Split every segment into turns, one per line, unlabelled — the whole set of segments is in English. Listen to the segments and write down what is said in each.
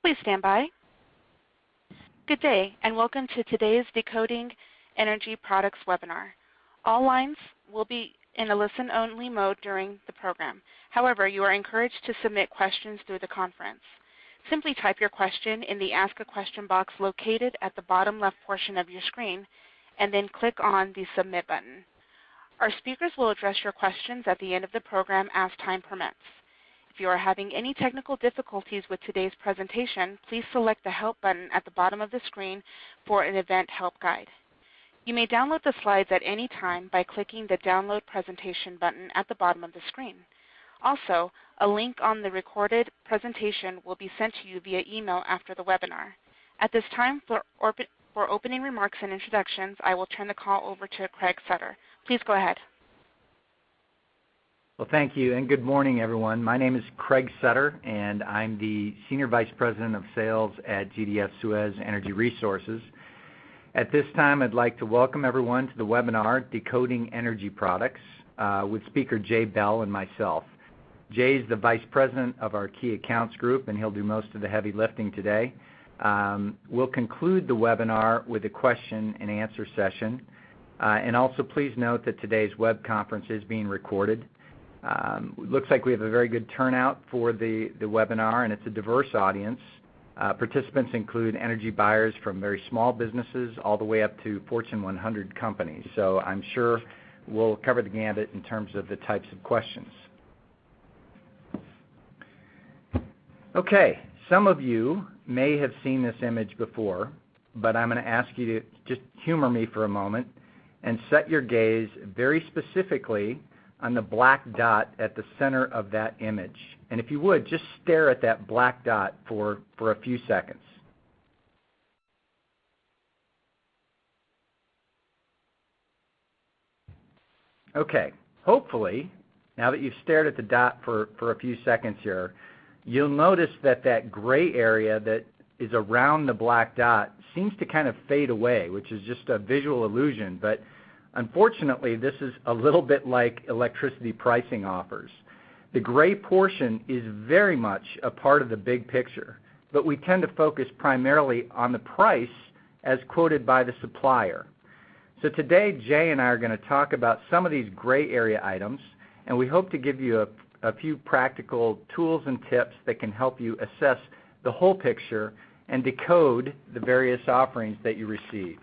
Please stand by. Good day, and welcome to today's Decoding Energy Products webinar. All lines will be in a listen-only mode during the program. However, you are encouraged to submit questions through the conference. Simply type your question in the Ask a Question box located at the bottom left portion of your screen, and then click on the Submit button. Our speakers will address your questions at the end of the program as time permits. If you are having any technical difficulties with today's presentation, please select the Help button at the bottom of the screen for an event help guide. You may download the slides at any time by clicking the Download Presentation button at the bottom of the screen. Also, a link on the recorded presentation will be sent to you via email after the webinar. At this time, for opening remarks and introductions, I will turn the call over to Craig Sutter. Please go ahead.
Well, thank you, and good morning, everyone. My name is Craig Sutter, and I'm the Senior Vice President of Sales at GDF SUEZ Energy Resources. At this time, I'd like to welcome everyone to the webinar, Decoding Energy Products, with speaker Jay Bell and myself. Jay is the Vice President of our Key Accounts Group, and he'll do most of the heavy lifting today. We'll conclude the webinar with a question and answer session. And also please note that today's web conference is being recorded. Looks like we have a very good turnout for the webinar, and it's a diverse audience. Participants include energy buyers from very small businesses all the way up to Fortune 100 companies. So I'm sure we'll cover the gambit in terms of the types of questions. Okay, some of you may have seen this image before, but I'm going to ask you to just humor me for a moment and set your gaze very specifically on the black dot at the center of that image. And if you would, just stare at that black dot for a few seconds. Okay, hopefully, now that you've stared at the dot for a few seconds here, you'll notice that that gray area that is around the black dot seems to kind of fade away, which is just a visual illusion. But unfortunately, this is a little bit like electricity pricing offers. The gray portion is very much a part of the big picture, but we tend to focus primarily on the price as quoted by the supplier. So today, Jay and I are going to talk about some of these gray area items, and we hope to give you a few practical tools and tips that can help you assess the whole picture and decode the various offerings that you receive.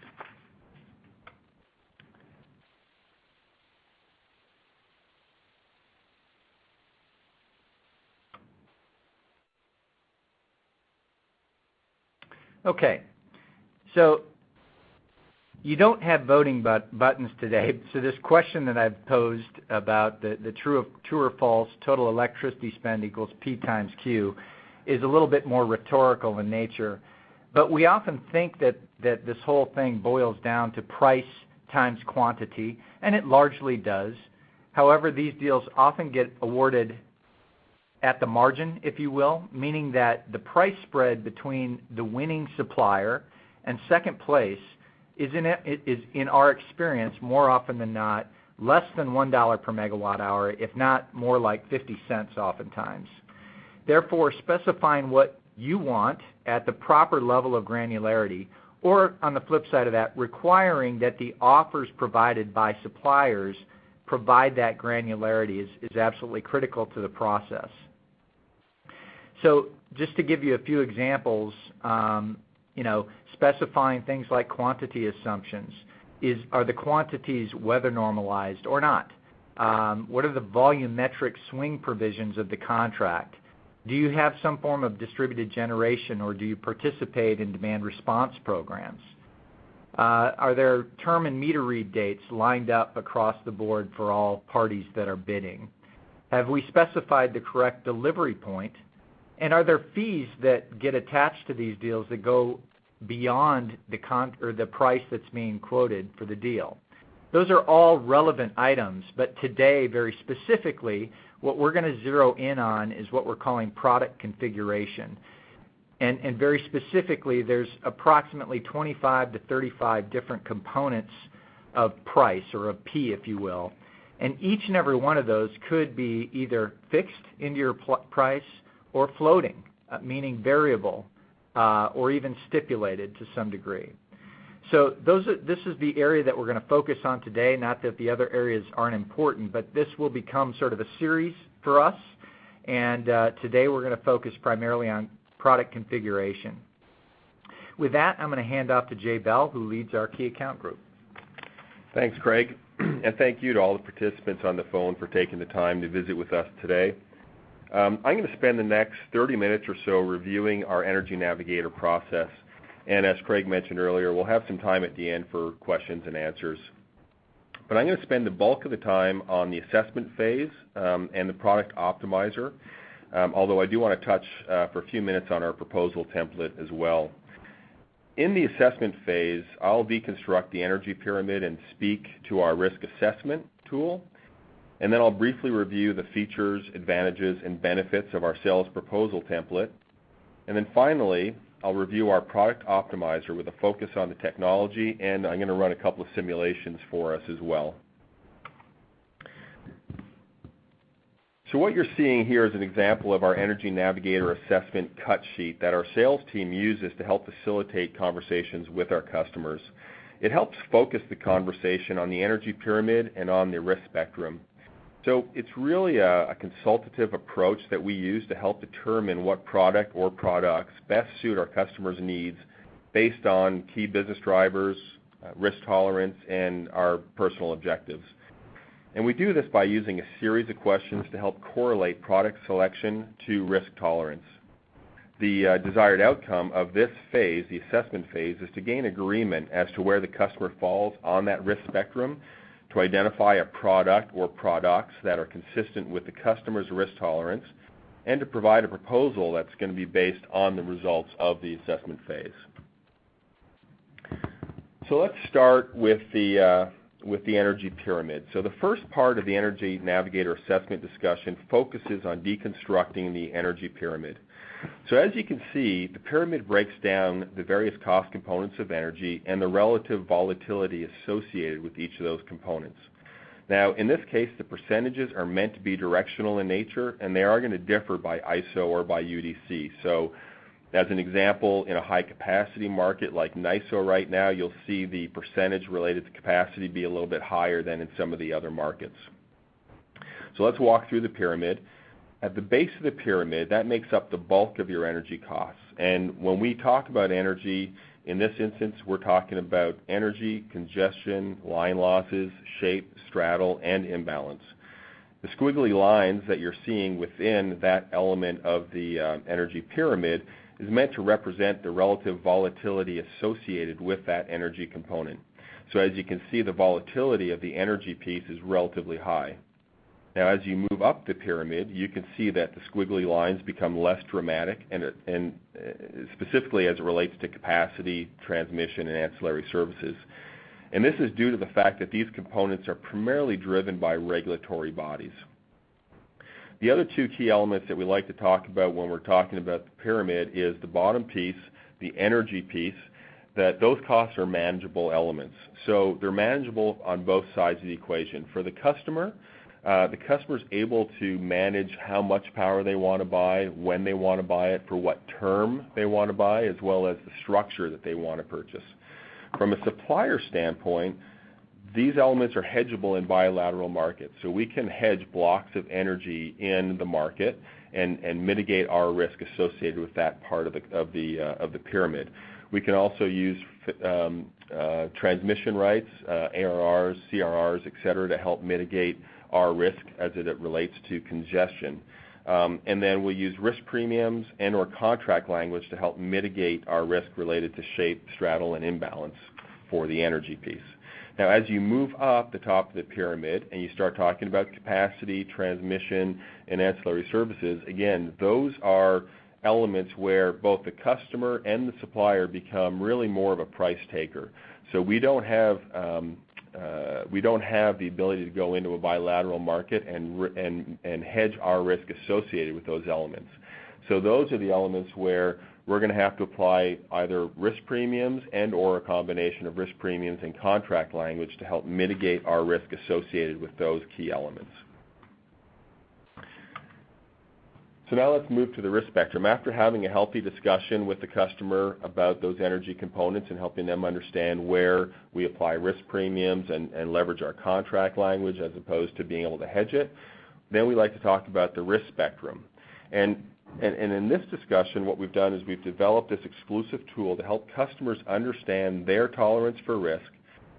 Okay, so you don't have voting buttons today, so this question that I've posed about the true or false total electricity spend equals P times Q is a little bit more rhetorical in nature. But we often think that this whole thing boils down to price times quantity, and it largely does. However, these deals often get awarded at the margin, if you will, meaning that the price spread between the winning supplier and second place is in our experience more often than not less than $1 per megawatt hour, if not more like 50 cents oftentimes. Therefore, specifying what you want at the proper level of granularity, or on the flip side of that, requiring that the offers provided by suppliers provide that granularity is absolutely critical to the process. So just to give you a few examples, specifying things like quantity assumptions. Are the quantities weather normalized or not? What are the volumetric swing provisions of the contract? Do you have some form of distributed generation, or do you participate in demand response programs? Are there term and meter read dates lined up across the board for all parties that are bidding? Have we specified the correct delivery point? And are there fees that get attached to these deals that go beyond the price that's being quoted for the deal? Those are all relevant items, but today, very specifically, what we're going to zero in on is what we're calling product configuration. And very specifically, there's approximately 25 to 35 different components of price, or of P, if you will. And each and every one of those could be either fixed into your price or floating, meaning variable, or even stipulated to some degree. So this is the area that we're going to focus on today, not that the other areas aren't important, but this will become sort of a series for us, and today we're going to focus primarily on product configuration. With that, I'm going to hand off to Jay Bell, who leads our key account group.
Thanks, Craig, and thank you to all the participants on the phone for taking the time to visit with us today. I'm going to spend the next 30 minutes or so reviewing our Energy Navigator process. And as Craig mentioned earlier, we'll have some time at the end for questions and answers. But I'm going to spend the bulk of the time on the assessment phase and the product optimizer, although I do want to touch for a few minutes on our proposal template as well. In the assessment phase, I'll deconstruct the energy pyramid and speak to our risk assessment tool. And then I'll briefly review the features, advantages, and benefits of our sales proposal template. And then finally, I'll review our product optimizer with a focus on the technology, and I'm going to run a couple of simulations for us as well. So what you're seeing here is an example of our Energy Navigator assessment cut sheet that our sales team uses to help facilitate conversations with our customers. It helps focus the conversation on the energy pyramid and on the risk spectrum. So it's really a consultative approach that we use to help determine what product or products best suit our customers' needs based on key business drivers, risk tolerance, and our personal objectives. And we do this by using a series of questions to help correlate product selection to risk tolerance. The desired outcome of this phase, the assessment phase, is to gain agreement as to where the customer falls on that risk spectrum, to identify a product or products that are consistent with the customer's risk tolerance, and to provide a proposal that's going to be based on the results of the assessment phase. So let's start with the energy pyramid. So the first part of the Energy Navigator assessment discussion focuses on deconstructing the energy pyramid. So as you can see, the pyramid breaks down the various cost components of energy and the relative volatility associated with each of those components. Now, in this case, the percentages are meant to be directional in nature, and they are going to differ by ISO or by UDC. So as an example, in a high-capacity market like NISO right now, you'll see the percentage related to capacity be a little bit higher than in some of the other markets. So let's walk through the pyramid. At the base of the pyramid, that makes up the bulk of your energy costs. And when we talk about energy, in this instance, we're talking about energy, congestion, line losses, shape, straddle, and imbalance. The squiggly lines that you're seeing within that element of the energy pyramid is meant to represent the relative volatility associated with that energy component. So as you can see, the volatility of the energy piece is relatively high. Now, as you move up the pyramid, you can see that the squiggly lines become less dramatic, and specifically as it relates to capacity, transmission, and ancillary services. And this is due to the fact that these components are primarily driven by regulatory bodies. The other two key elements that we like to talk about when we're talking about the pyramid is the bottom piece, the energy piece, that those costs are manageable elements. So they're manageable on both sides of the equation. For the customer's able to manage how much power they want to buy, when they want to buy it, for what term they want to buy, as well as the structure that they want to purchase. From a supplier standpoint, these elements are hedgeable in bilateral markets. So we can hedge blocks of energy in the market and mitigate our risk associated with that part of the pyramid. We can also use transmission rights, ARRs, CRRs, et cetera, to help mitigate our risk as it relates to congestion. And then we'll use risk premiums and or contract language to help mitigate our risk related to shape, straddle, and imbalance for the energy piece. Now, as you move up the top of the pyramid and you start talking about capacity, transmission, and ancillary services, again, those are elements where both the customer and the supplier become really more of a price taker. So we don't have the ability to go into a bilateral market and hedge our risk associated with those elements. So those are the elements where we're going to have to apply either risk premiums and or a combination of risk premiums and contract language to help mitigate our risk associated with those key elements. So now let's move to the risk spectrum. After having a healthy discussion with the customer about those energy components and helping them understand where we apply risk premiums and leverage our contract language as opposed to being able to hedge it, then we like to talk about the risk spectrum. And in this discussion, what we've done is we've developed this exclusive tool to help customers understand their tolerance for risk,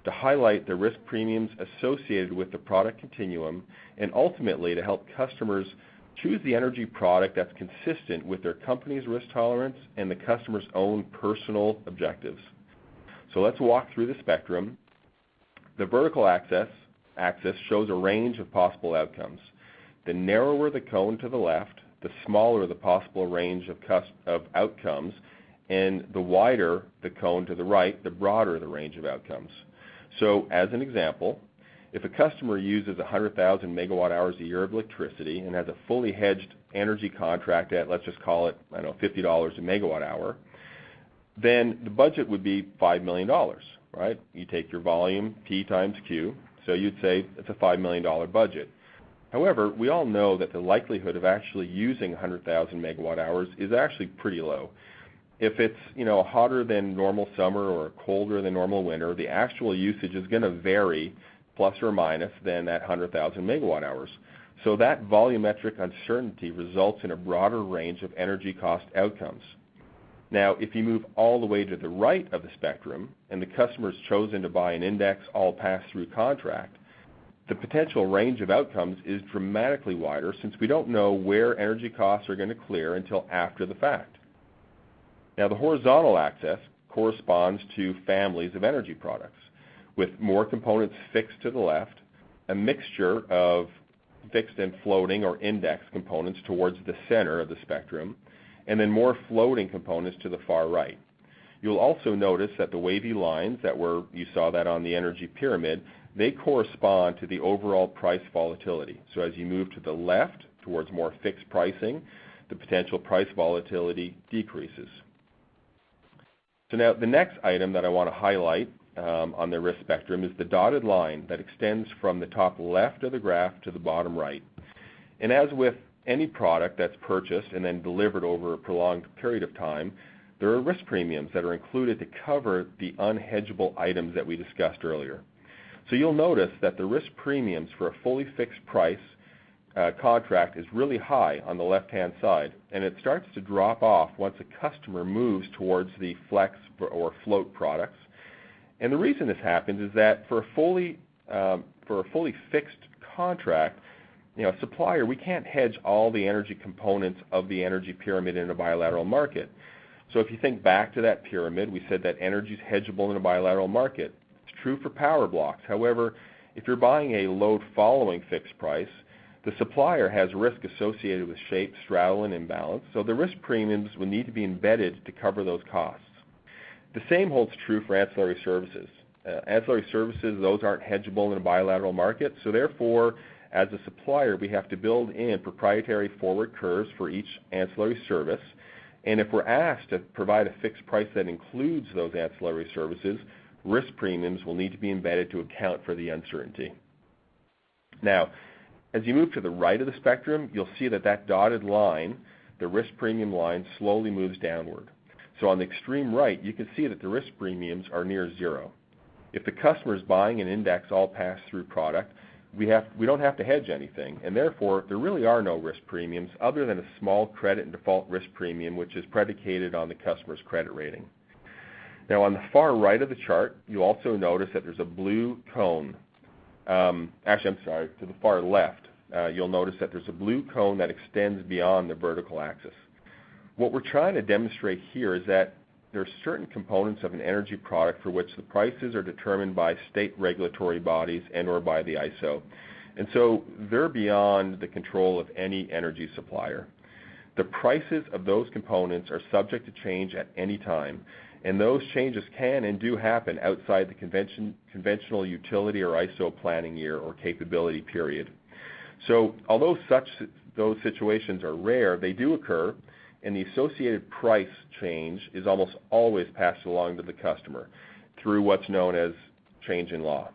to highlight the risk premiums associated with the product continuum, and ultimately to help customers choose the energy product that's consistent with their company's risk tolerance and the customer's own personal objectives. So let's walk through the spectrum. The vertical axis shows a range of possible outcomes. The narrower the cone to the left, the smaller the possible range of outcomes, and the wider the cone to the right, the broader the range of outcomes. So as an example, if a customer uses 100,000 megawatt hours a year of electricity and has a fully hedged energy contract at, let's just call it, I don't know, $50 a megawatt hour, then the budget would be $5 million, right? You take your volume, P times Q, so you'd say it's a $5 million budget. However, we all know that the likelihood of actually using 100,000 megawatt hours is actually pretty low. If it's a hotter than normal summer or colder than normal winter, the actual usage is going to vary plus or minus than that 100,000 megawatt hours. So that volumetric uncertainty results in a broader range of energy cost outcomes. Now, if you move all the way to the right of the spectrum and the customer's chosen to buy an index all pass-through contract, the potential range of outcomes is dramatically wider since we don't know where energy costs are going to clear until after the fact. Now, the horizontal axis corresponds to families of energy products, with more components fixed to the left, a mixture of fixed and floating or index components towards the center of the spectrum, and then more floating components to the far right. You'll also notice that the wavy lines you saw that on the energy pyramid, they correspond to the overall price volatility. So as you move to the left towards more fixed pricing, the potential price volatility decreases. So now the next item that I want to highlight on the risk spectrum is the dotted line that extends from the top left of the graph to the bottom right. And as with any product that's purchased and then delivered over a prolonged period of time, there are risk premiums that are included to cover the unhedgeable items that we discussed earlier. So you'll notice that the risk premiums for a fully fixed price contract is really high on the left-hand side, and it starts to drop off once a customer moves towards the flex or float products. And the reason this happens is that for a fully fixed contract, a supplier, we can't hedge all the energy components of the energy pyramid in a bilateral market. So if you think back to that pyramid, we said that energy is hedgeable in a bilateral market. It's true for power blocks. However, if you're buying a load following fixed price, the supplier has risk associated with shape, straddle, and imbalance, so the risk premiums will need to be embedded to cover those costs. The same holds true for ancillary services. Ancillary services, those aren't hedgeable in a bilateral market, so therefore, as a supplier, we have to build in proprietary forward curves for each ancillary service, and if we're asked to provide a fixed price that includes those ancillary services, risk premiums will need to be embedded to account for the uncertainty. Now, as you move to the right of the spectrum, you'll see that dotted line, the risk premium line, slowly moves downward. So on the extreme right, you can see that the risk premiums are near zero. If the customer is buying an index all pass-through product, we don't have to hedge anything, and therefore there really are no risk premiums other than a small credit and default risk premium, which is predicated on the customer's credit rating. Now on the far right of the chart, you also notice that there's a blue cone. To the far left, you'll notice that there's a blue cone that extends beyond the vertical axis. What we're trying to demonstrate here is that there are certain components of an energy product for which the prices are determined by state regulatory bodies and or by the ISO. And so they're beyond the control of any energy supplier. The prices of those components are subject to change at any time, and those changes can and do happen outside the conventional utility or ISO planning year or capability period. So although those situations are rare, they do occur, and the associated price change is almost always passed along to the customer through what's known as change in law.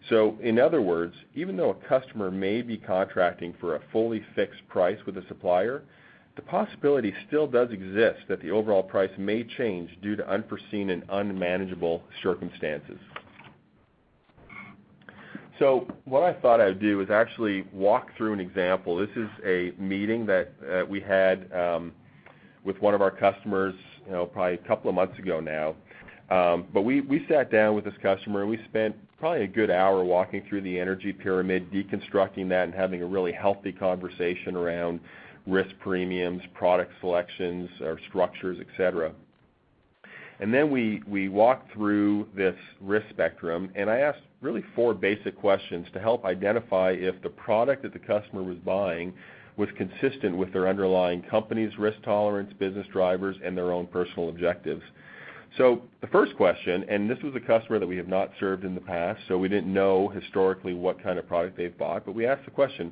So in other words, even though a customer may be contracting for a fully fixed price with a supplier, the possibility still does exist that the overall price may change due to unforeseen and unmanageable circumstances. So what I thought I would do is actually walk through an example. This is a meeting that we had with one of our customers, probably a couple of months ago now. But we sat down with this customer and we spent probably a good hour walking through the energy pyramid, deconstructing that and having a really healthy conversation around risk premiums, product selections, or structures, etc. And then we walked through this risk spectrum, and I asked really 4 basic questions to help identify if the product that the customer was buying was consistent with their underlying company's risk tolerance, business drivers, and their own personal objectives. So the first question, and this was a customer that we have not served in the past, so we didn't know historically what kind of product they've bought, but we asked the question,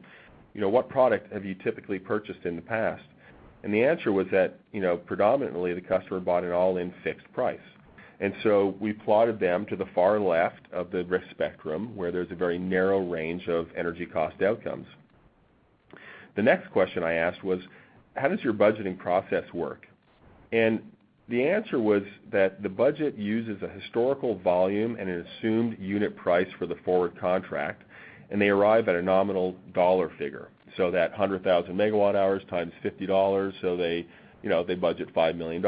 what product have you typically purchased in the past? And the answer was that, predominantly the customer bought an all-in fixed price. And so we plotted them to the far left of the risk spectrum where there's a very narrow range of energy cost outcomes. The next question I asked was, how does your budgeting process work? And the answer was that the budget uses a historical volume and an assumed unit price for the forward contract, and they arrive at a nominal dollar figure. So that 100,000 megawatt hours times $50, so they budget $5 million.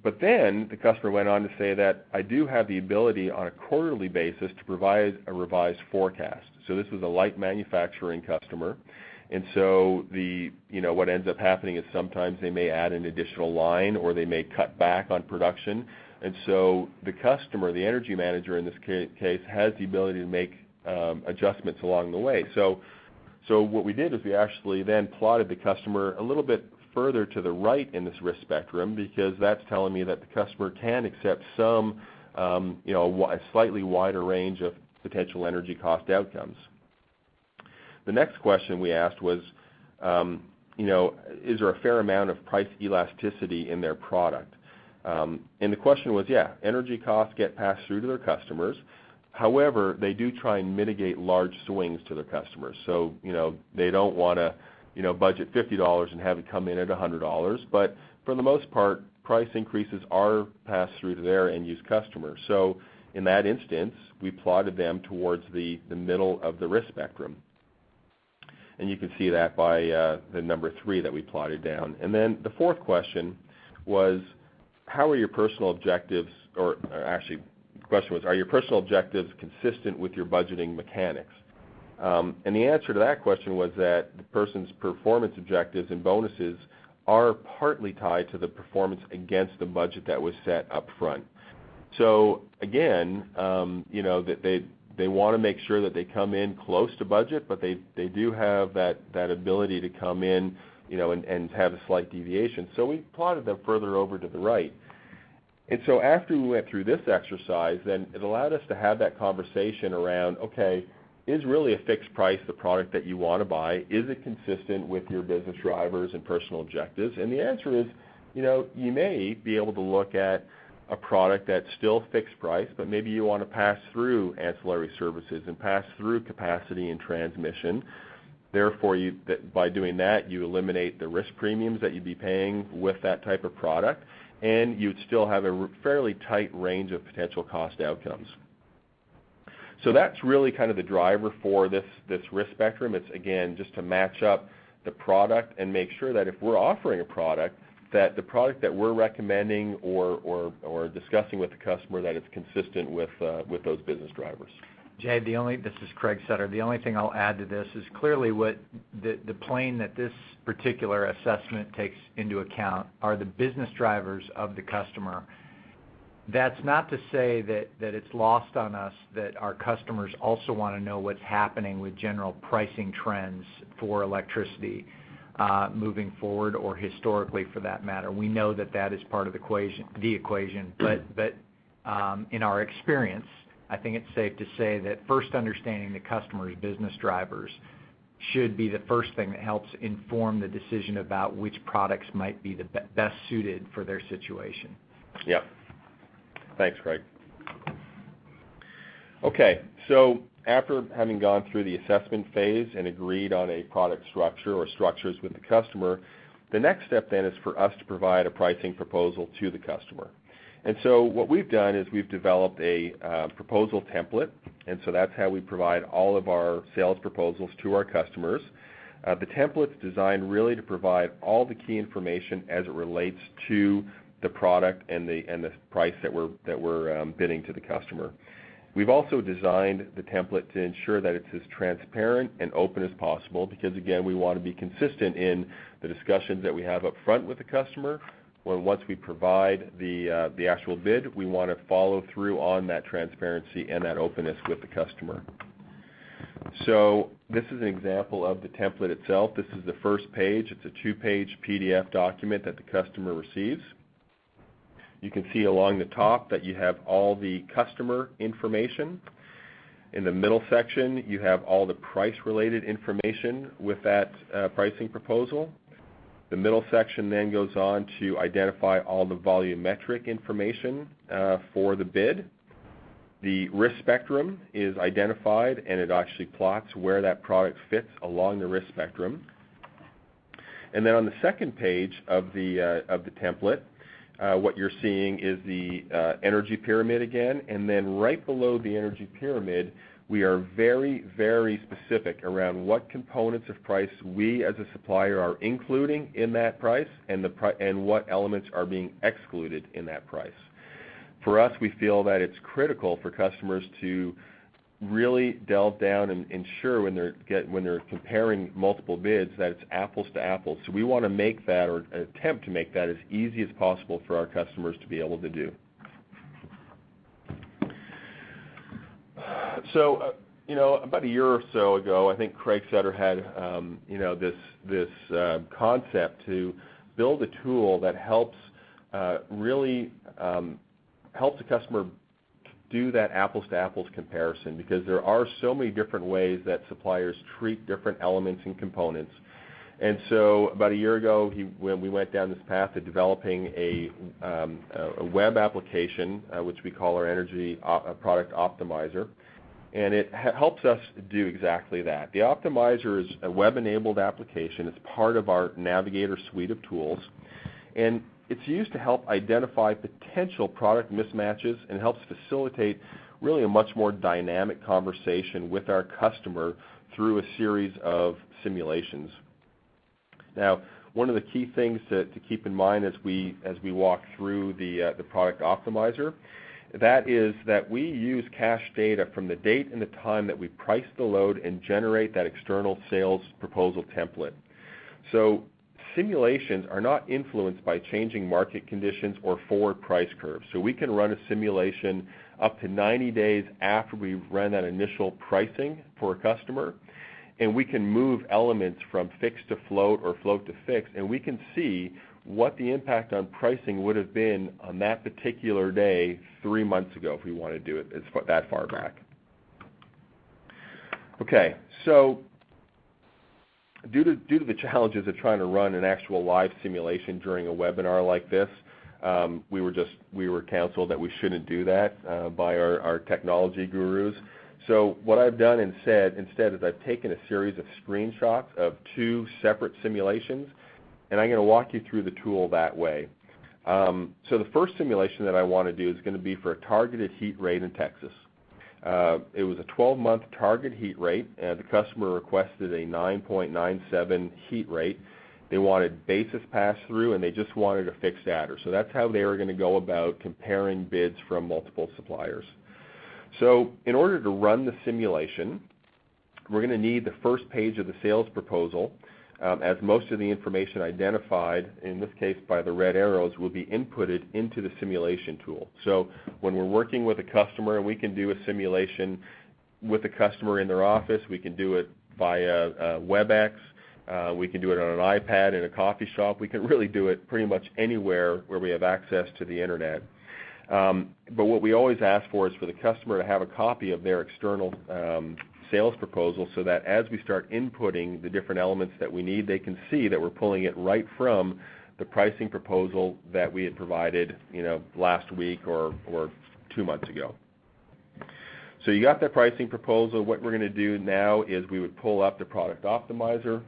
But then the customer went on to say that I do have the ability on a quarterly basis to provide a revised forecast. So this was a light manufacturing customer. And so what ends up happening is sometimes they may add an additional line or they may cut back on production. And so the customer, the energy manager in this case, has the ability to make adjustments along the way. So what we did is we actually then plotted the customer a little bit further to the right in this risk spectrum, because that's telling me that the customer can accept some, a slightly wider range of potential energy cost outcomes. The next question we asked was, is there a fair amount of price elasticity in their product? And the question was, yeah, energy costs get passed through to their customers. However, they do try and mitigate large swings to their customers. So, they don't want to, budget $50 and have it come in at $100. But for the most part, price increases are passed through to their end-use customers. So in that instance, we plotted them towards the middle of the risk spectrum. And you can see that by the number 3 that we plotted down. And then the fourth question was, how are your personal objectives, or actually the question was, are your personal objectives consistent with your budgeting mechanics? And the answer to that question was that the person's performance objectives and bonuses are partly tied to the performance against the budget that was set up front. So again, that they want to make sure that they come in close to budget, but they do have that ability to come in, and have a slight deviation. So we plotted them further over to the right. And so after we went through this exercise, then it allowed us to have that conversation around, okay, is really a fixed price the product that you want to buy? Is it consistent with your business drivers and personal objectives? And the answer is, you may be able to look at a product that's still fixed price, but maybe you want to pass through ancillary services and pass through capacity and transmission. Therefore, by doing that, you eliminate the risk premiums that you'd be paying with that type of product, and you'd still have a fairly tight range of potential cost outcomes. So that's really kind of the driver for this risk spectrum. It's, again, just to match up the product and make sure that if we're offering a product, that the product that we're recommending or discussing with the customer, that it's consistent with those business drivers.
Jay, this is Craig Sutter. The only thing I'll add to this is clearly what the plane that this particular assessment takes into account are the business drivers of the customer. That's not to say that it's lost on us that our customers also want to know what's happening with general pricing trends for electricity moving forward, or historically for that matter. We know that is part of the equation. But in our experience, I think it's safe to say that first understanding the customer's business drivers should be the first thing that helps inform the decision about which products might be the best suited for their situation.
Yep. Thanks, Craig. Okay, so after having gone through the assessment phase and agreed on a product structure or structures with the customer, the next step then is for us to provide a pricing proposal to the customer. And so what we've done is we've developed a proposal template, and so that's how we provide all of our sales proposals to our customers. The template's designed really to provide all the key information as it relates to the product and the price that we're bidding to the customer. We've also designed the template to ensure that it's as transparent and open as possible because, again, we want to be consistent in the discussions that we have up front with the customer. Once we provide the actual bid, we want to follow through on that transparency and that openness with the customer. So this is an example of the template itself. This is the first page. It's a 2-page PDF document that the customer receives. You can see along the top that you have all the customer information. In the middle section, you have all the price-related information with that pricing proposal. The middle section then goes on to identify all the volumetric information for the bid. The risk spectrum is identified, and it actually plots where that product fits along the risk spectrum. And then on the second page of the template, what you're seeing is the energy pyramid again, and then right below the energy pyramid, we are very, very specific around what components of price we as a supplier are including in that price and what elements are being excluded in that price. For us, we feel that it's critical for customers to really delve down and ensure when they're comparing multiple bids that it's apples to apples. So we want to make that, or attempt to make that, as easy as possible for our customers to be able to do. So, about a year or so ago, I think Craig Sutter had, this concept to build a tool that helps really helps the customer do that apples-to-apples comparison, because there are so many different ways that suppliers treat different elements and components. And so about a year ago, when we went down this path of developing a web application, which we call our Energy Product Optimizer, and it helps us do exactly that. The Optimizer is a web-enabled application. It's part of our Navigator suite of tools, and it's used to help identify potential product mismatches and helps facilitate really a much more dynamic conversation with our customer through a series of simulations. Now, one of the key things to keep in mind as we walk through the Product Optimizer, that is that we use cache data from the date and the time that we price the load and generate that external sales proposal template. So simulations are not influenced by changing market conditions or forward price curves. So we can run a simulation up to 90 days after we run that initial pricing for a customer, and we can move elements from fixed to float or float to fixed, and we can see what the impact on pricing would have been on that particular day 3 months ago if we want to do it that far back. Okay, so due to the challenges of trying to run an actual live simulation during a webinar like this, we were counseled that we shouldn't do that by our technology gurus. So what I've done instead is I've taken a series of screenshots of 2 separate simulations, and I'm going to walk you through the tool that way. So the first simulation that I want to do is going to be for a targeted heat rate in Texas. It was a 12-month target heat rate. The customer requested a 9.97 heat rate. They wanted basis pass-through, and they just wanted a fixed adder. So that's how they were going to go about comparing bids from multiple suppliers. So in order to run the simulation, we're going to need the first page of the sales proposal, as most of the information identified, in this case by the red arrows, will be inputted into the simulation tool. So when we're working with a customer, and we can do a simulation with a customer in their office, we can do it via WebEx, we can do it on an iPad in a coffee shop, we can really do it pretty much anywhere where we have access to the internet. But what we always ask for is for the customer to have a copy of their external sales proposal, so that as we start inputting the different elements that we need, they can see that we're pulling it right from the pricing proposal that we had provided, last week or 2 months ago. So you got that pricing proposal. What we're going to do now is we would pull up the product optimizer.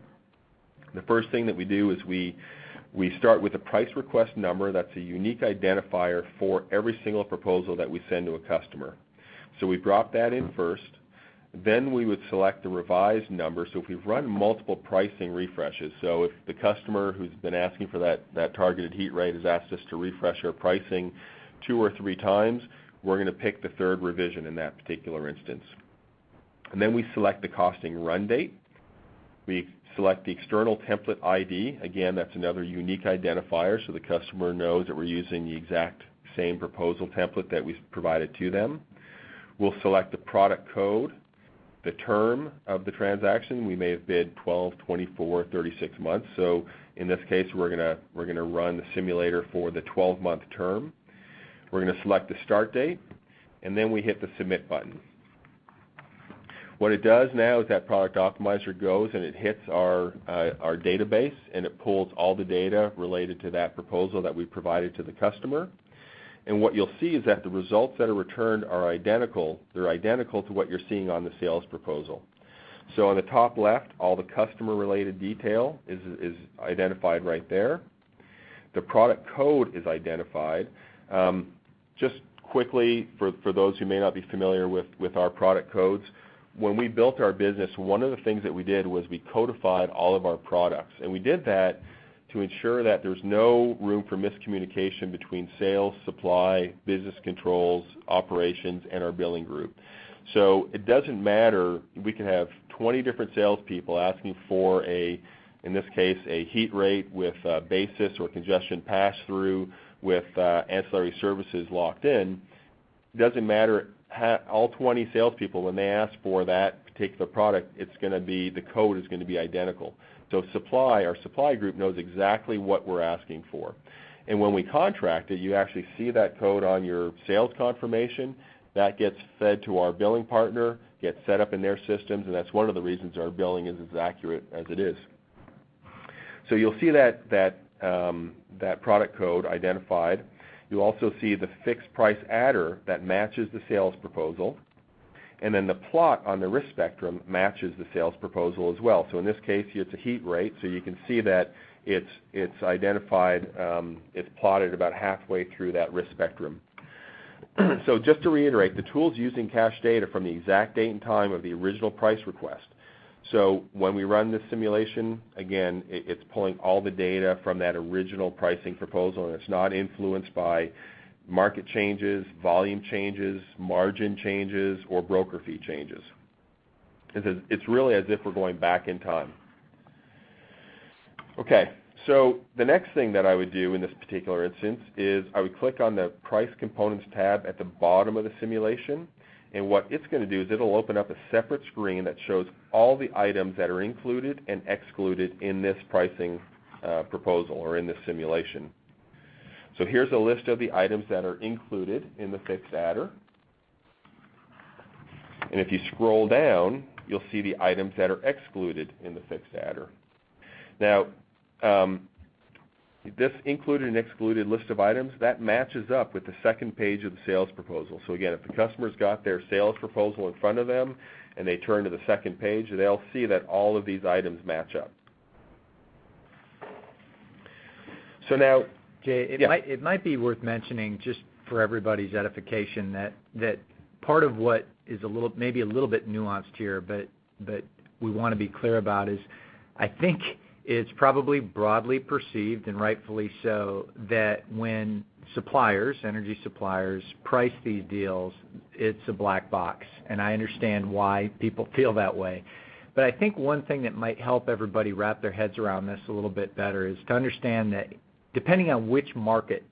The first thing that we do is we start with a price request number. That's a unique identifier for every single proposal that we send to a customer. So we drop that in first. Then we would select the revised number. So if we've run multiple pricing refreshes, so if the customer who's been asking for that targeted heat rate has asked us to refresh our pricing 2 or 3 times, we're going to pick the third revision in that particular instance. And then we select the costing run date. We select the external template ID. Again, that's another unique identifier so the customer knows that we're using the exact same proposal template that we provided to them. We'll select the product code, the term of the transaction. We may have bid 12, 24, 36 months. So in this case, we're going to run the simulator for the 12-month term. We're going to select the start date, and then we hit the submit button. What it does now is that product optimizer goes and it hits our database, and it pulls all the data related to that proposal that we provided to the customer. And what you'll see is that the results that are returned are identical. They're identical to what you're seeing on the sales proposal. So on the top left, all the customer-related detail is identified right there. The product code is identified. Just quickly, for those who may not be familiar with our product codes, when we built our business, one of the things that we did was we codified all of our products. And we did that to ensure that there's no room for miscommunication between sales, supply, business controls, operations, and our billing group. So it doesn't matter. We could have 20 different salespeople asking for in this case, a heat rate with basis or congestion pass-through with ancillary services locked in. It doesn't matter. All 20 salespeople, when they ask for that particular product, the code is going to be identical. So our supply group knows exactly what we're asking for. And when we contract it, you actually see that code on your sales confirmation. That gets fed to our billing partner, gets set up in their systems, and that's one of the reasons our billing is as accurate as it is. So you'll see that product code identified. You'll also see the fixed price adder that matches the sales proposal. And then the plot on the risk spectrum matches the sales proposal as well. So in this case, it's a heat rate, so you can see that it's identified, it's plotted about halfway through that risk spectrum. So just to reiterate, the tool's using cache data from the exact date and time of the original price request. So when we run this simulation, again, it's pulling all the data from that original pricing proposal, and it's not influenced by market changes, volume changes, margin changes, or broker fee changes. It's really as if we're going back in time. Okay, so the next thing that I would do in this particular instance is I would click on the Price Components tab at the bottom of the simulation. And what it's going to do is it'll open up a separate screen that shows all the items that are included and excluded in this pricing proposal or in this simulation. So here's a list of the items that are included in the fixed adder. And if you scroll down, you'll see the items that are excluded in the fixed adder. Now, this included and excluded list of items, that matches up with the second page of the sales proposal. So again, if the customer's got their sales proposal in front of them and they turn to the second page, they'll see that all of these items match up. So now,
Jay, it might be worth mentioning, just for everybody's edification, that part of what is maybe a little bit nuanced here, but we want to be clear about is, I think it's probably broadly perceived, and rightfully so, that when energy suppliers, price these deals, it's a black box. And I understand why people feel that way. But I think one thing that might help everybody wrap their heads around this a little bit better is to understand that depending on which market,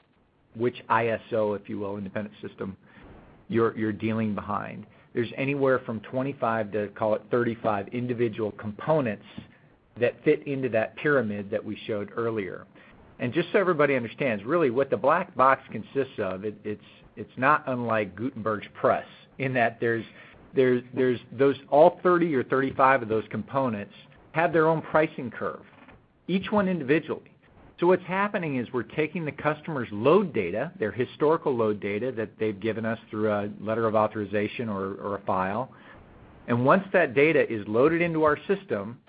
which ISO, if you will, independent system, you're dealing behind, there's anywhere from 25 to, call it 35 individual components that fit into that pyramid that we showed earlier. And just so everybody understands, really what the black box consists of, it's not unlike Gutenberg's press in that there's those, all 30 or 35 of those components have their own pricing curve, each one individually. So what's happening is we're taking the customer's load data, their historical load data that they've given us through a letter of authorization or a file, and once that data is loaded into our system,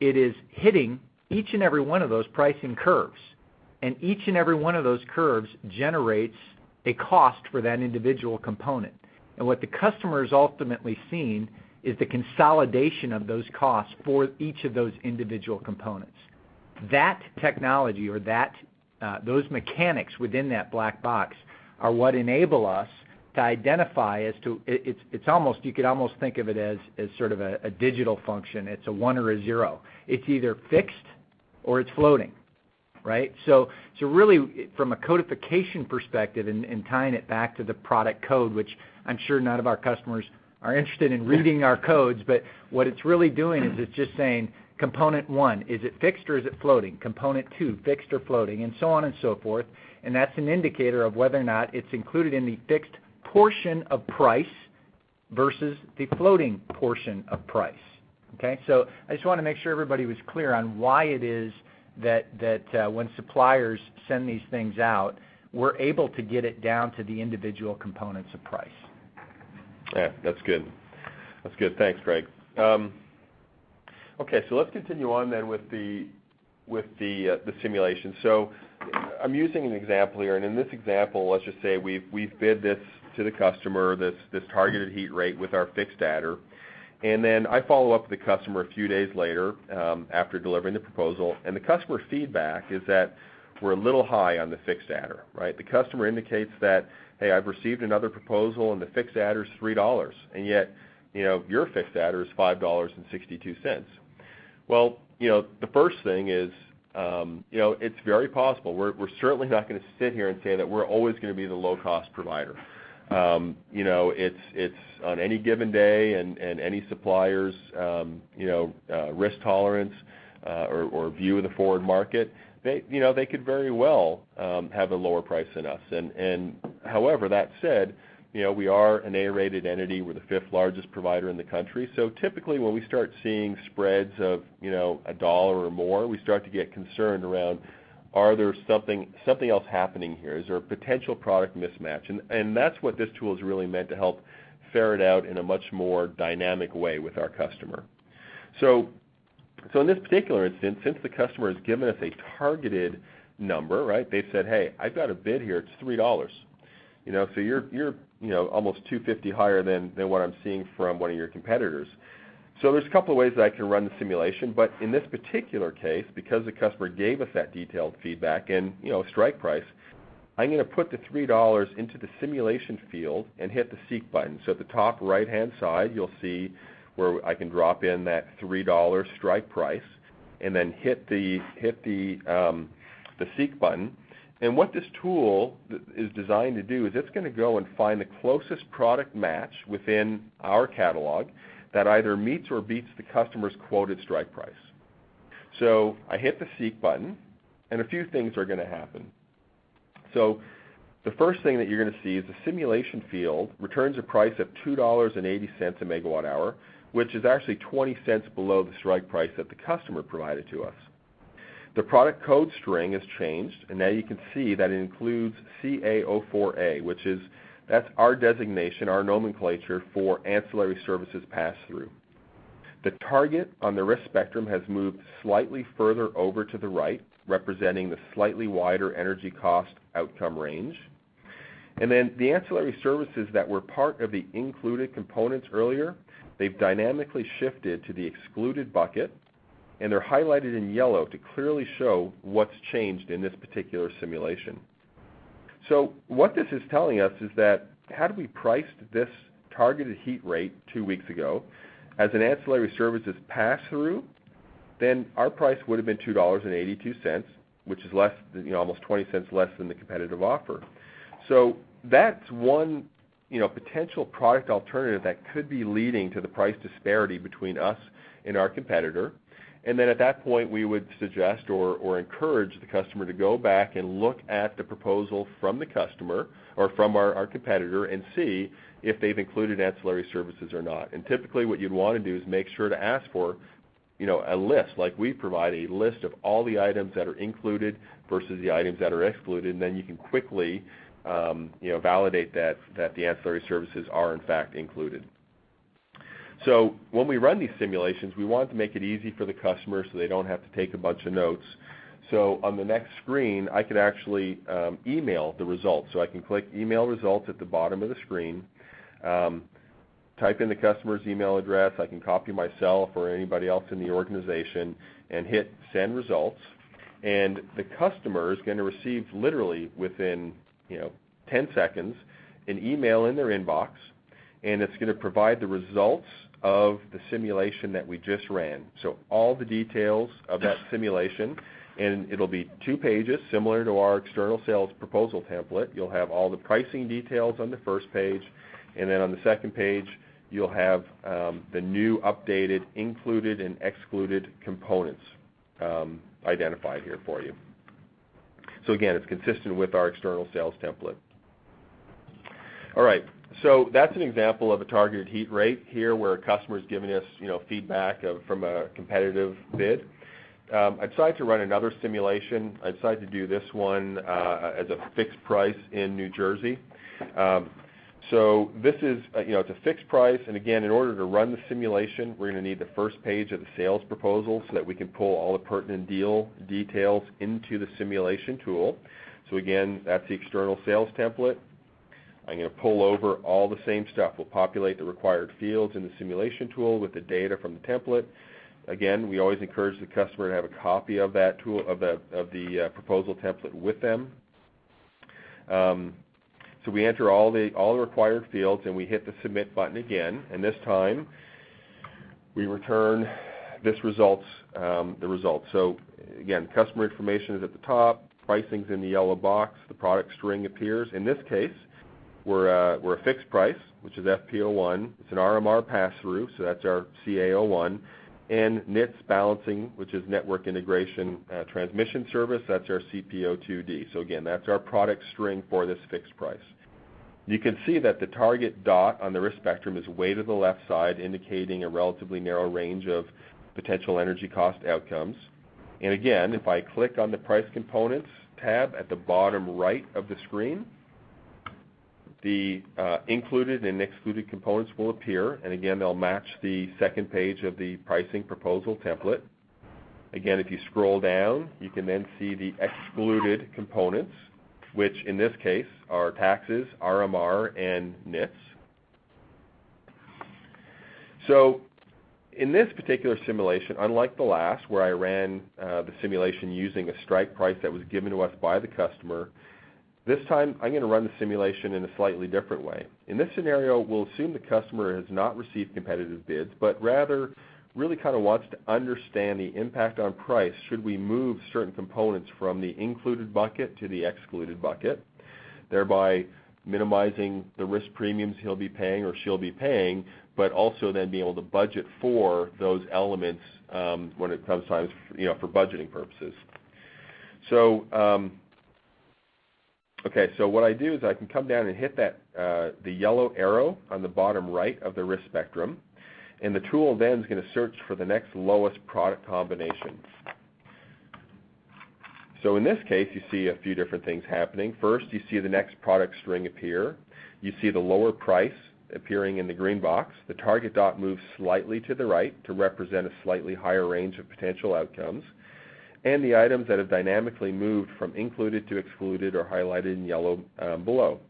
it is hitting each and every one of those pricing curves. And each and every one of those curves generates a cost for that individual component. And what the customer is ultimately seeing is the consolidation of those costs for each of those individual components. That technology or those mechanics within that black box are what enable us to identify as to, it's almost, you could almost think of it as sort of a digital function. It's a 1 or a 0. It's either fixed or it's floating, right? So really from a codification perspective and tying it back to the product code, which I'm sure none of our customers are interested in reading our codes, but what it's really doing is it's just saying, component 1, is it fixed or is it floating? Component 2, fixed or floating, and so on and so forth. And that's an indicator of whether or not it's included in the fixed portion of price versus the floating portion of price. Okay, so I just want to make sure everybody was clear on why it is that when suppliers send these things out, we're able to get it down to the individual components of price.
Yeah, that's good. That's good. Thanks, Greg. Okay, so let's continue on then with the simulation. So I'm using an example here, and in this example, let's just say we've bid this to the customer, this targeted heat rate with our fixed adder, and then I follow up with the customer a few days later after delivering the proposal, and the customer feedback is that we're a little high on the fixed adder, right? The customer indicates that, hey, I've received another proposal and the fixed adder is $3, and yet, your fixed adder is $5.62. Well, the first thing is, it's very possible. We're certainly not going to sit here and say that we're always going to be the low-cost provider. It's on any given day and any supplier's, risk tolerance or view of the forward market, they could very well have a lower price than us. And however, that said, we are an A-rated entity. We're the 5th largest provider in the country. So typically when we start seeing spreads of, $1 or more, we start to get concerned around, are there something else happening here? Is there a potential product mismatch? And that's what this tool is really meant to help ferret out in a much more dynamic way with our customer. So in this particular instance, since the customer has given us a targeted number, right? They've said, hey, I've got a bid here. It's $3. So you're almost $2.50 higher than what I'm seeing from one of your competitors. So there's a couple of ways that I can run the simulation, but in this particular case, because the customer gave us that detailed feedback and strike price, I'm going to put the $3 into the simulation field and hit the Seek button. So at the top right-hand side, you'll see where I can drop in that $3 strike price, and then hit the Seek button. And what this tool is designed to do is it's going to go and find the closest product match within our catalog that either meets or beats the customer's quoted strike price. So I hit the Seek button, and a few things are going to happen. So the first thing that you're going to see is the simulation field returns a price of $2.80 a megawatt hour, which is actually 20 cents below the strike price that the customer provided to us. The product code string has changed, and now you can see that it includes CA04A, that's our designation, our nomenclature for ancillary services pass-through. The target on the risk spectrum has moved slightly further over to the right, representing the slightly wider energy cost outcome range. And then the ancillary services that were part of the included components earlier, they've dynamically shifted to the excluded bucket, and they're highlighted in yellow to clearly show what's changed in this particular simulation. So what this is telling us is that had we priced this targeted heat rate 2 weeks ago as an ancillary services pass-through, then our price would have been $2.82, which is less than, almost 20 cents less than the competitive offer. So that's one potential product alternative that could be leading to the price disparity between us and our competitor. And then at that point, we would suggest or encourage the customer to go back and look at the proposal from the customer or from our competitor and see if they've included ancillary services or not. And typically what you'd want to do is make sure to ask for a list, like we provide a list of all the items that are included versus the items that are excluded, and then you can quickly validate that the ancillary services are in fact included. So when we run these simulations, we want to make it easy for the customer so they don't have to take a bunch of notes. So on the next screen, I could actually email the results. So I can click Email Results at the bottom of the screen, type in the customer's email address. I can copy myself or anybody else in the organization and hit Send Results. And the customer is going to receive literally within 10 seconds an email in their inbox, and it's going to provide the results of the simulation that we just ran. So all the details of that simulation, and it'll be 2 pages similar to our external sales proposal template. You'll have all the pricing details on the first page, and then on the second page you'll have the new updated included and excluded components identified here for you. So again, it's consistent with our external sales template. All right, so that's an example of a targeted heat rate here where a customer is giving us feedback from a competitive bid. I decided to run another simulation. I decided to do this one as a fixed price in New Jersey. So this is, it's a fixed price, and again, in order to run the simulation, we're going to need the first page of the sales proposal so that we can pull all the pertinent deal details into the simulation tool. So again, that's the external sales template. I'm going to pull over all the same stuff. We'll populate the required fields in the simulation tool with the data from the template. Again, we always encourage the customer to have a copy of that tool, of the proposal template with them. So we enter all the required fields, and we hit the Submit button again. And this time, we return the results. So again, customer information is at the top. Pricing's in the yellow box. The product string appears. In this case, we're a fixed price, which is FP01. It's an RMR pass-through, so that's our CA01. And NITS balancing, which is Network Integration Transmission Service, that's our CPO2D. So again, that's our product string for this fixed price. You can see that the target dot on the risk spectrum is way to the left side, indicating a relatively narrow range of potential energy cost outcomes. And again, if I click on the Price Components tab at the bottom right of the screen, the included and excluded components will appear, and again, they'll match the second page of the pricing proposal template. Again, if you scroll down, you can then see the excluded components, which in this case are taxes, RMR, and NITS. So in this particular simulation, unlike the last where I ran the simulation using a strike price that was given to us by the customer, this time I'm going to run the simulation in a slightly different way. In this scenario, we'll assume the customer has not received competitive bids, but rather really kind of wants to understand the impact on price should we move certain components from the included bucket to the excluded bucket, thereby minimizing the risk premiums he'll be paying or she'll be paying, but also then being able to budget for those elements when it comes time for budgeting purposes. So okay, so what I do is I can come down and hit that the yellow arrow on the bottom right of the risk spectrum, and the tool then is going to search for the next lowest product combination. So in this case, you see a few different things happening. First, you see the next product string appear. You see the lower price appearing in the green box. The target dot moves slightly to the right to represent a slightly higher range of potential outcomes. And the items that have dynamically moved from included to excluded are highlighted in yellow below.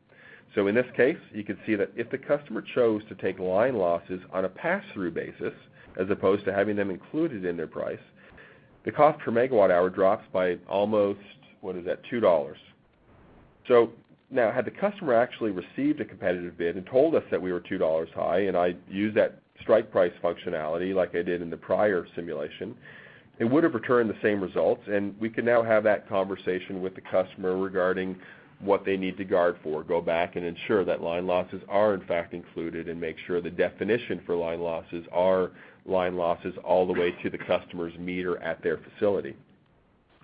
So in this case, you can see that if the customer chose to take line losses on a pass-through basis, as opposed to having them included in their price, the cost per megawatt hour drops by almost, $2. So now, had the customer actually received a competitive bid and told us that we were $2 high, and I used that strike price functionality like I did in the prior simulation, it would have returned the same results, and we can now have that conversation with the customer regarding what they need to guard for, go back and ensure that line losses are in fact included, and make sure the definition for line losses are line losses all the way to the customer's meter at their facility.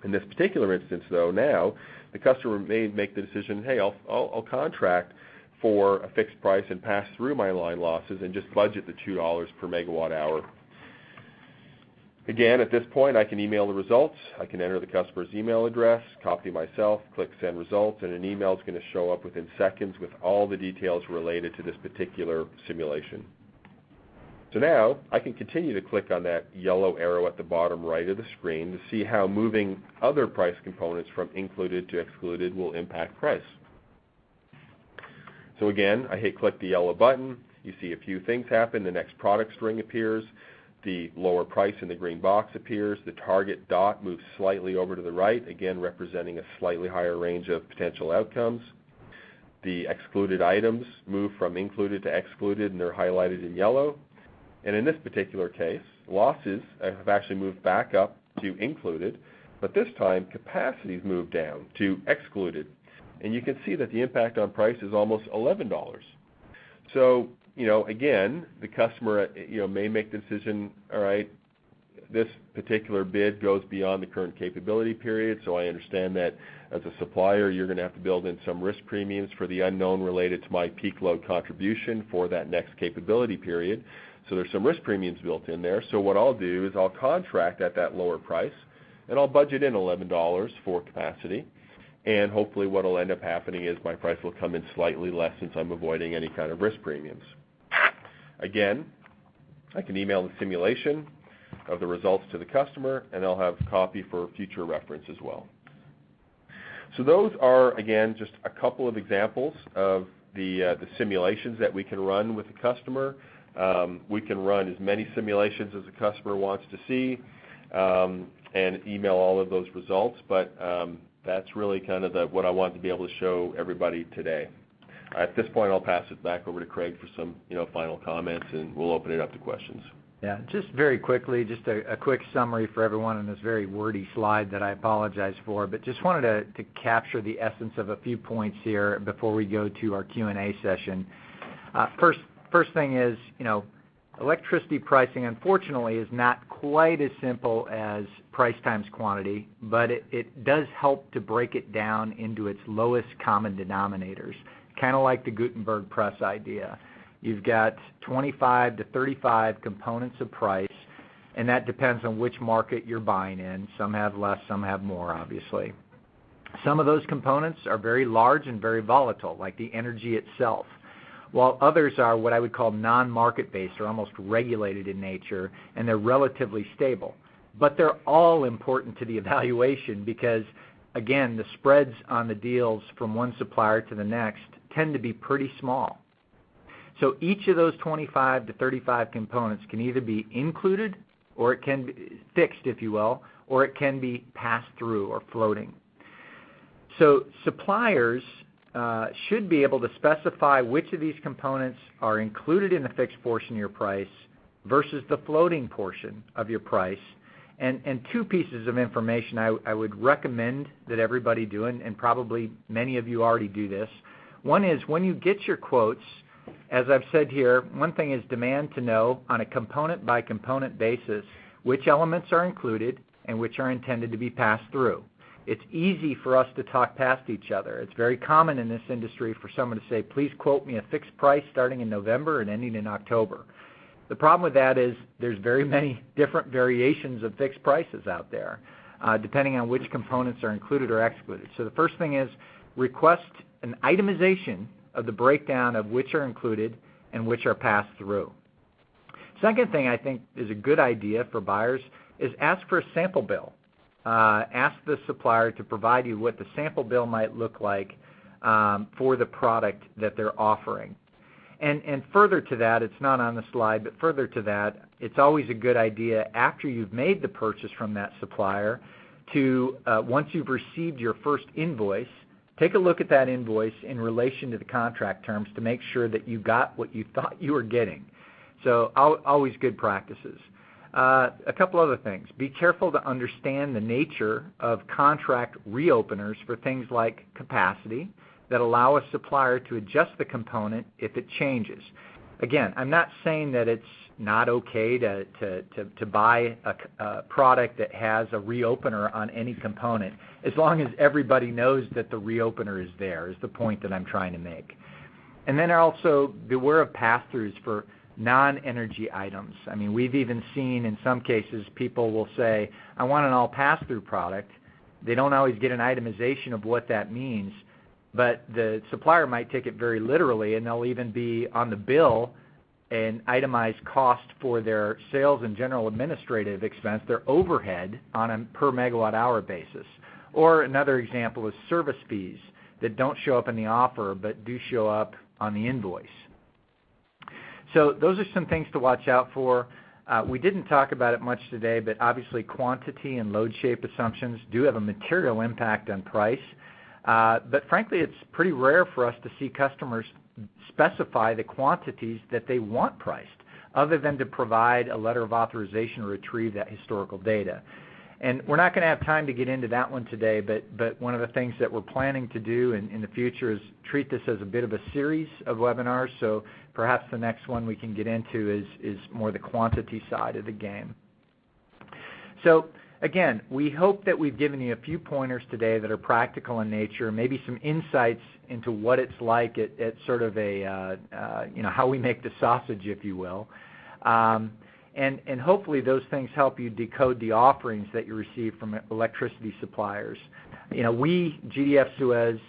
In this particular instance, though, now the customer may make the decision, hey, I'll contract for a fixed price and pass through my line losses and just budget the $2 per megawatt hour. Again, at this point, I can email the results. I can enter the customer's email address, copy myself, click Send Results, and an email is going to show up within seconds with all the details related to this particular simulation. So now I can continue to click on that yellow arrow at the bottom right of the screen to see how moving other price components from included to excluded will impact price. So again, I click the yellow button. You see a few things happen. The next product string appears. The lower price in the green box appears. The target dot moves slightly over to the right, again representing a slightly higher range of potential outcomes. The excluded items move from included to excluded, and they're highlighted in yellow. And in this particular case, losses have actually moved back up to included, but this time capacities moved down to excluded. And you can see that the impact on price is almost $11. So, again, the customer, may make the decision, all right, this particular bid goes beyond the current capability period, so I understand that as a supplier, you're going to have to build in some risk premiums for the unknown related to my peak load contribution for that next capability period. So there's some risk premiums built in there. So what I'll do is I'll contract at that lower price, and I'll budget in $11 for capacity. And hopefully what will end up happening is my price will come in slightly less since I'm avoiding any kind of risk premiums. Again, I can email the simulation of the results to the customer, and they'll have a copy for future reference as well. So those are, again, just a couple of examples of the simulations that we can run with the customer. We can run as many simulations as the customer wants to see and email all of those results, but that's really kind of what I want to be able to show everybody today. At this point, I'll pass it back over to Craig for some final comments, and we'll open it up to questions.
Yeah, just very quickly, just a quick summary for everyone on this very wordy slide that I apologize for, but just wanted to capture the essence of a few points here before we go to our Q&A session. First thing is, electricity pricing, unfortunately, is not quite as simple as price times quantity, but it does help to break it down into its lowest common denominators, kind of like the Gutenberg press idea. You've got 25 to 35 components of price, and that depends on which market you're buying in. Some have less, some have more, obviously. Some of those components are very large and very volatile, like the energy itself, while others are what I would call non-market based or almost regulated in nature, and they're relatively stable. But they're all important to the evaluation because, again, the spreads on the deals from one supplier to the next tend to be pretty small. So each of those 25 to 35 components can either be included, or it can be fixed, if you will, or it can be passed through or floating. So suppliers should be able to specify which of these components are included in the fixed portion of your price versus the floating portion of your price. And two pieces of information I would recommend that everybody do, and probably many of you already do this. One is when you get your quotes, as I've said here, one thing is demand to know on a component-by-component basis which elements are included and which are intended to be passed through. It's easy for us to talk past each other. It's very common in this industry for someone to say, please quote me a fixed price starting in November and ending in October. The problem with that is there's very many different variations of fixed prices out there, depending on which components are included or excluded. So the first thing is request an itemization of the breakdown of which are included and which are passed through. Second thing I think is a good idea for buyers is ask for a sample bill. Ask the supplier to provide you what the sample bill might look like for the product that they're offering. And further to that, it's not on the slide, but further to that, it's always a good idea after you've made the purchase from that supplier to, once you've received your first invoice, take a look at that invoice in relation to the contract terms to make sure that you got what you thought you were getting. So always good practices. A couple other things. Be careful to understand the nature of contract reopeners for things like capacity that allow a supplier to adjust the component if it changes. Again, I'm not saying that it's not okay to buy a product that has a reopener on any component, as long as everybody knows that the reopener is there, is the point that I'm trying to make. And then also beware of pass-throughs for non-energy items. I mean, we've even seen in some cases people will say, I want an all pass-through product. They don't always get an itemization of what that means, but the supplier might take it very literally, and they'll even be on the bill an itemized cost for their sales and general administrative expense, their overhead, on a per megawatt hour basis. Or another example is service fees that don't show up in the offer but do show up on the invoice. So those are some things to watch out for. We didn't talk about it much today, but obviously quantity and load shape assumptions do have a material impact on price. But frankly, it's pretty rare for us to see customers specify the quantities that they want priced, other than to provide a letter of authorization or retrieve that historical data. And we're not going to have time to get into that one today, but one of the things that we're planning to do in the future is treat this as a bit of a series of webinars, so perhaps the next one we can get into is more the quantity side of the game. So again, we hope that we've given you a few pointers today that are practical in nature, maybe some insights into what it's like at sort of a, how we make the sausage, if you will. And hopefully those things help you decode the offerings that you receive from electricity suppliers. We, GDF SUEZ,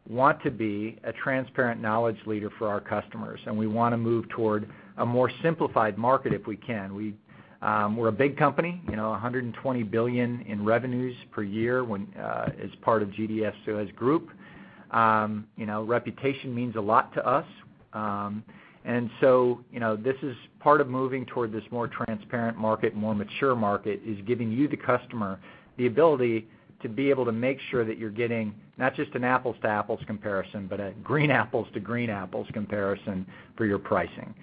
want to be a transparent knowledge leader for our customers, and we want to move toward a more simplified market if we can. We're a big company, $120 billion in revenues per year as part of GDF SUEZ Group. Reputation means a lot to us. And so, this is part of moving toward this more transparent market, more mature market, is giving you, the customer, the ability to be able to make sure that you're getting not just an apples-to-apples comparison, but a green apples-to-green apples comparison for your pricing.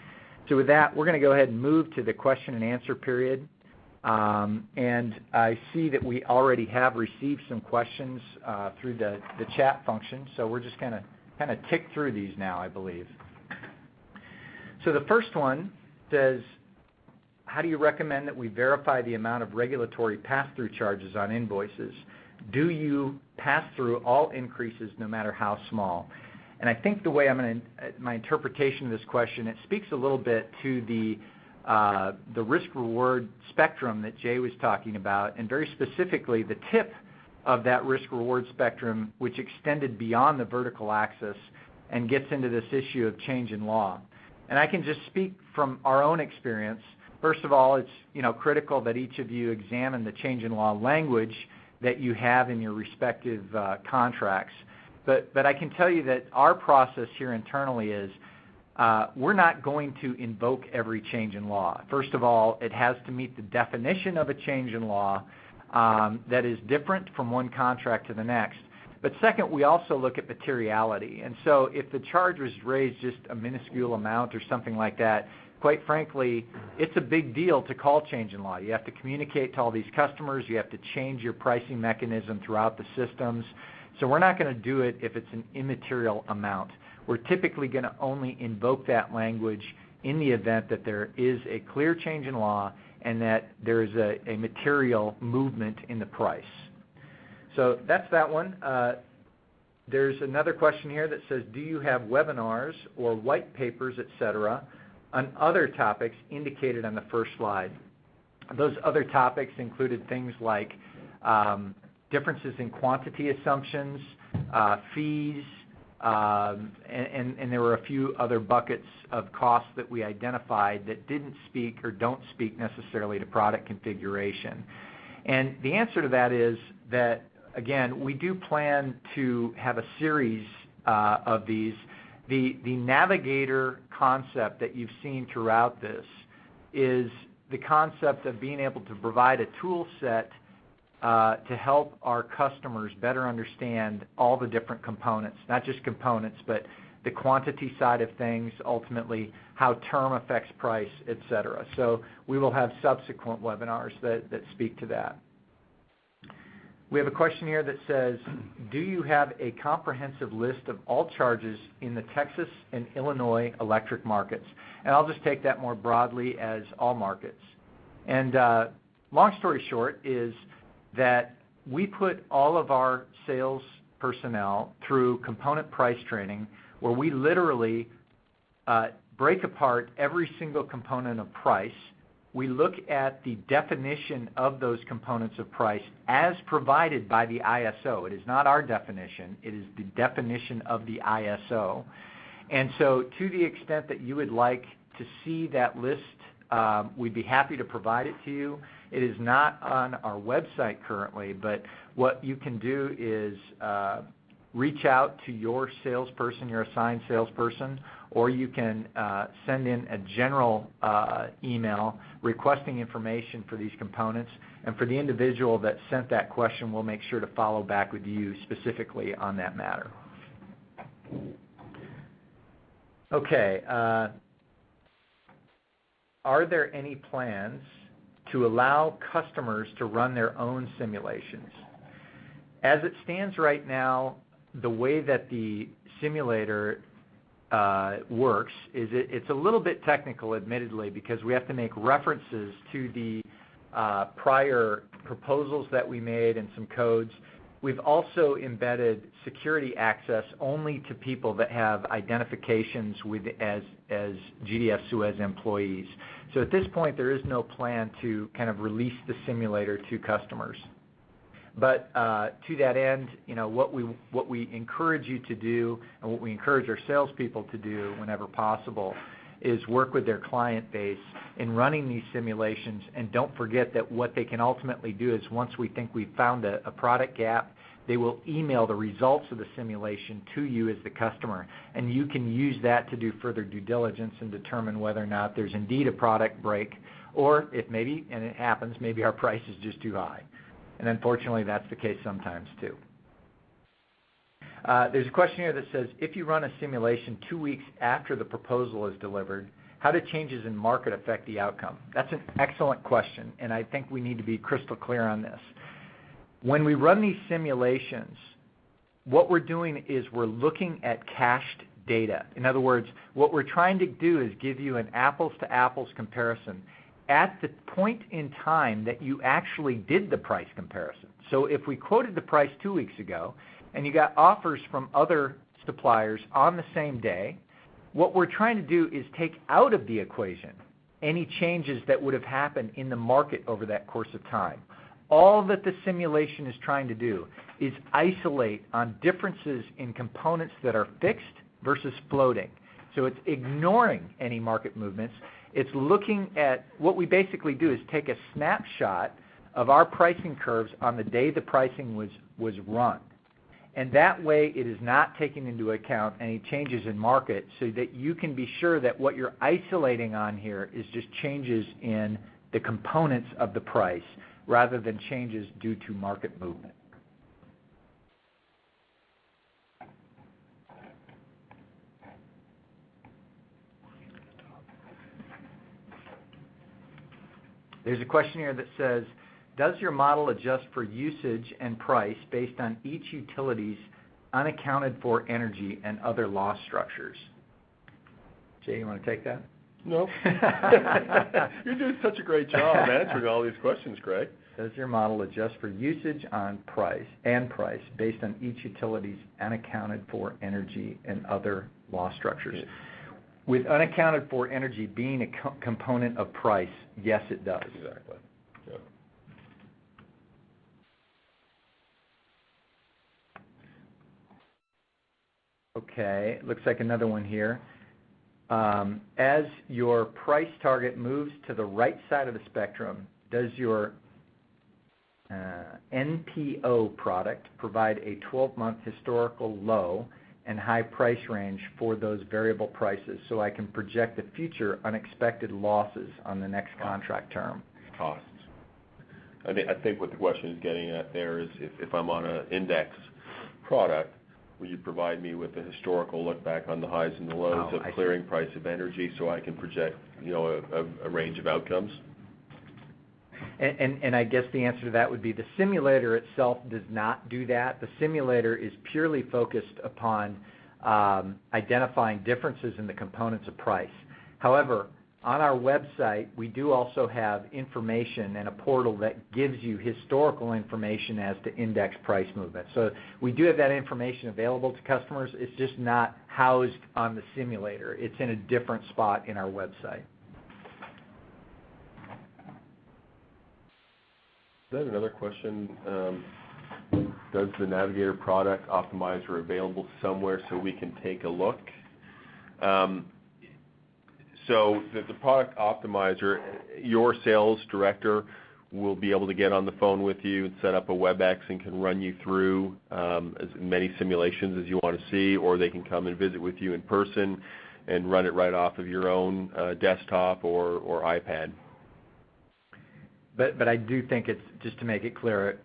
So with that, we're going to go ahead and move to the question and answer period. And I see that we already have received some questions through the chat function, so we're just going to kind of tick through these now, I believe. So the first one says, how do you recommend that we verify the amount of regulatory pass-through charges on invoices? Do you pass through all increases no matter how small? And I think the way my interpretation of this question, it speaks a little bit to the risk-reward spectrum that Jay was talking about, and very specifically the tip of that risk-reward spectrum, which extended beyond the vertical axis and gets into this issue of change in law. And I can just speak from our own experience. First of all, it's critical that each of you examine the change in law language that you have in your respective contracts. But I can tell you that our process here internally is we're not going to invoke every change in law. First of all, it has to meet the definition of a change in law that is different from one contract to the next. But second, we also look at materiality. And so if the charge was raised just a minuscule amount or something like that, quite frankly, it's a big deal to call change in law. You have to communicate to all these customers. You have to change your pricing mechanism throughout the systems. So we're not going to do it if it's an immaterial amount. We're typically going to only invoke that language in the event that there is a clear change in law and that there is a material movement in the price. So that's that one. There's another question here that says, do you have webinars or white papers, etc., on other topics indicated on the first slide? Those other topics included things like differences in quantity assumptions, fees, and there were a few other buckets of costs that we identified that didn't speak or don't speak necessarily to product configuration. And the answer to that is that, again, we do plan to have a series of these. The navigator concept that you've seen throughout this is the concept of being able to provide a tool set to help our customers better understand all the different components, not just components, but the quantity side of things, ultimately how term affects price, etc. So we will have subsequent webinars that speak to that. We have a question here that says, do you have a comprehensive list of all charges in the Texas and Illinois electric markets? And I'll just take that more broadly as all markets. And long story short is that we put all of our sales personnel through component price training where we literally break apart every single component of price. We look at the definition of those components of price as provided by the ISO. It is not our definition. It is the definition of the ISO. And so to the extent that you would like to see that list, we'd be happy to provide it to you. It is not on our website currently, but what you can do is reach out to your salesperson, your assigned salesperson, or you can send in a general email requesting information for these components. And for the individual that sent that question, we'll make sure to follow back with you specifically on that matter. Okay. Are there any plans to allow customers to run their own simulations? As it stands right now, the way that the simulator works is it's a little bit technical, admittedly, because we have to make references to the prior proposals that we made and some codes. We've also embedded security access only to people that have identifications as GDF SUEZ employees. So at this point, there is no plan to kind of release the simulator to customers. But to that end, what we encourage you to do, and what we encourage our salespeople to do whenever possible, is work with their client base in running these simulations. And don't forget that what they can ultimately do is, once we think we've found a product gap, they will email the results of the simulation to you as the customer. And you can use that to do further due diligence and determine whether or not there's indeed a product break, or if maybe, and it happens, maybe our price is just too high. And unfortunately, that's the case sometimes too. There's a question here that says, if you run a simulation 2 weeks after the proposal is delivered, how do changes in market affect the outcome? That's an excellent question, and I think we need to be crystal clear on this. When we run these simulations, what we're doing is we're looking at cached data. In other words, what we're trying to do is give you an apples-to-apples comparison at the point in time that you actually did the price comparison. So if we quoted the price 2 weeks ago and you got offers from other suppliers on the same day, what we're trying to do is take out of the equation any changes that would have happened in the market over that course of time. All that the simulation is trying to do is isolate on differences in components that are fixed versus floating. So it's ignoring any market movements. It's looking at, what we basically do is take a snapshot of our pricing curves on the day the pricing was run. And that way it is not taking into account any changes in market, so that you can be sure that what you're isolating on here is just changes in the components of the price rather than changes due to market movement. There's a question here that says, does your model adjust for usage and price based on each utility's unaccounted for energy and other loss structures? Jay, you want to take that?
No. You're doing such a great job answering all these questions, Craig.
Does your model adjust for usage on price based on each utility's unaccounted for energy and other loss structures? Yeah. With unaccounted for energy being a component of price, yes, it does.
Exactly. Yeah.
Okay, looks like another one here. As your price target moves to the right side of the spectrum, does your NPO product provide a 12-month historical low and high price range for those variable prices, so I can project the future unexpected losses on the next contract term?
Costs. I think what the question is getting at there is, if I'm on an index product, will you provide me with a historical look back on the highs and the lows of clearing price of energy, so I can project, a range of outcomes?
And I guess the answer to that would be the simulator itself does not do that. The simulator is purely focused upon identifying differences in the components of price. However, on our website, we do also have information and a portal that gives you historical information as to index price movement. So we do have that information available to customers. It's just not housed on the simulator. It's in a different spot in our website.
Then another question, does the Navigator product optimizer available somewhere so we can take a look? So the product optimizer, your sales director will be able to get on the phone with you and set up a WebEx and can run you through as many simulations as you want to see, or they can come and visit with you in person and run it right off of your own desktop or iPad.
But I do think it's, just to make it clear,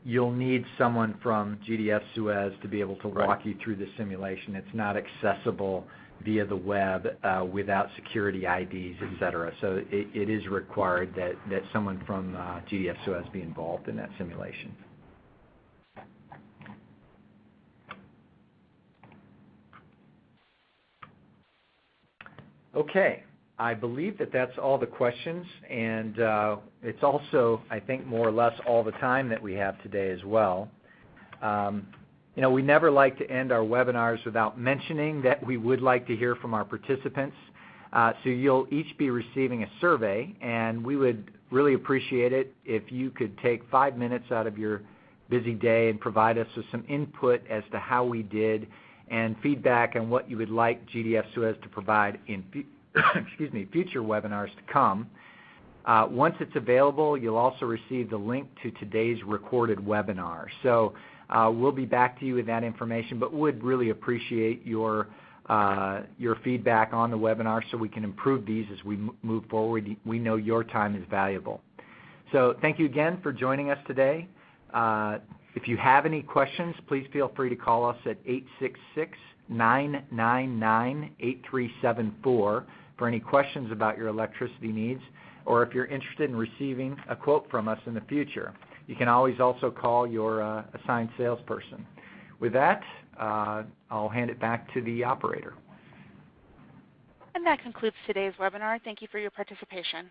you'll need someone from GDF SUEZ to be able to walk you through the simulation. It's not accessible via the web without security IDs, et cetera. So it is required that someone from GDF SUEZ be involved in that simulation. Okay. I believe that that's all the questions, and it's also, I think, more or less all the time that we have today as well. You know, we never like to end our webinars without mentioning that we would like to hear from our participants. So you'll each be receiving a survey, and we would really appreciate it if you could take 5 minutes out of your busy day and provide us with some input as to how we did and feedback on what you would like GDF SUEZ to provide in future webinars to come. Once it's available, you'll also receive the link to today's recorded webinar. So we'll be back to you with that information, but would really appreciate your feedback on the webinar so we can improve these as we move forward. We know your time is valuable. So thank you again for joining us today. If you have any questions, please feel free to call us at 866-999-8374 for any questions about your electricity needs, or if you're interested in receiving a quote from us in the future. You can always also call your assigned salesperson. With that, I'll hand it back to the operator.
And that concludes today's webinar. Thank you for your participation.